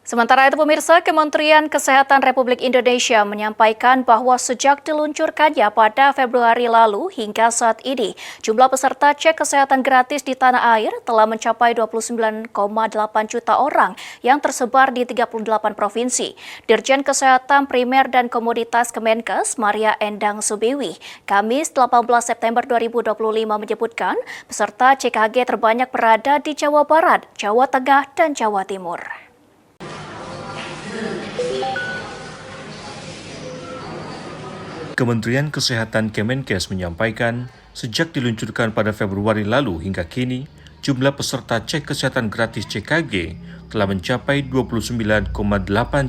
Sementara itu pemirsa, Kementerian Kesehatan Republik Indonesia menyampaikan bahwa sejak diluncurkannya pada Februari lalu hingga saat ini, jumlah peserta cek kesehatan gratis di tanah air telah mencapai 29,8 juta orang yang tersebar di 38 provinsi. Dirjen Kesehatan Primer dan Komoditas Kemenkes, Maria Endang Subiwi, Kamis 18 September 2025 menyebutkan peserta CKG terbanyak berada di Jawa Barat, Jawa Tengah, dan Jawa Timur. Kementerian Kesehatan Kemenkes menyampaikan, sejak diluncurkan pada Februari lalu hingga kini, jumlah peserta cek kesehatan gratis CKG telah mencapai 29,8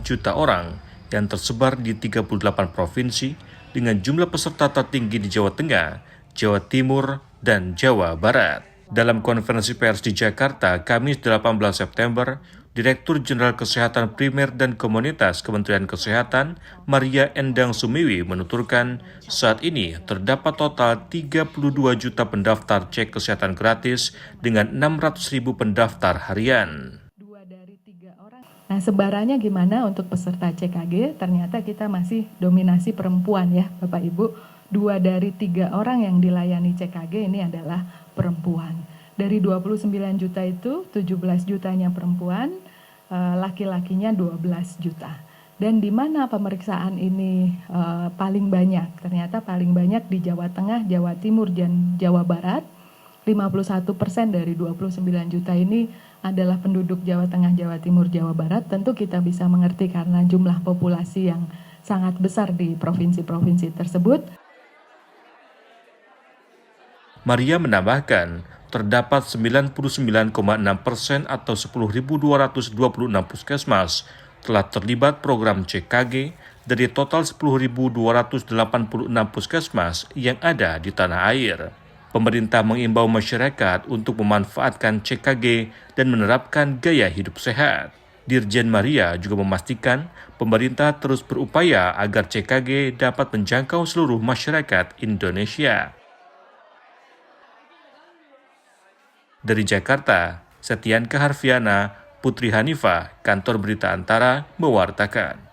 juta orang yang tersebar di 38 provinsi dengan jumlah peserta tertinggi di Jawa Tengah, Jawa Timur, dan Jawa Barat. Dalam konferensi pers di Jakarta, Kamis 18 September, Direktur Jenderal Kesehatan Primer dan Komunitas Kementerian Kesehatan, Maria Endang Sumiwi, menuturkan saat ini terdapat total 32 juta pendaftar cek kesehatan gratis dengan 600.000 pendaftar harian. Nah, sebarannya gimana untuk peserta CKG? Ternyata kita masih dominasi perempuan ya, Bapak Ibu. 2 dari 3 orang yang dilayani CKG ini adalah perempuan. Dari 29 juta itu, 17 jutanya perempuan, laki-lakinya 12 juta. Dan di mana pemeriksaan ini paling banyak? Ternyata paling banyak di Jawa Tengah, Jawa Timur, dan Jawa Barat. 51% dari 29 juta ini adalah penduduk Jawa Tengah, Jawa Timur, Jawa Barat. Tentu kita bisa mengerti karena jumlah populasi yang sangat besar di provinsi-provinsi tersebut. Maria menambahkan, terdapat 99,6% atau 10.226 puskesmas telah terlibat program CKG dari total 10.286 puskesmas yang ada di tanah air. Pemerintah mengimbau masyarakat untuk memanfaatkan CKG dan menerapkan gaya hidup sehat. Dirjen Maria juga memastikan pemerintah terus berupaya agar CKG dapat menjangkau seluruh masyarakat Indonesia. Dari Jakarta, Setianka Harfiana, Putri Hanifah, Kantor Berita Antara, mewartakan.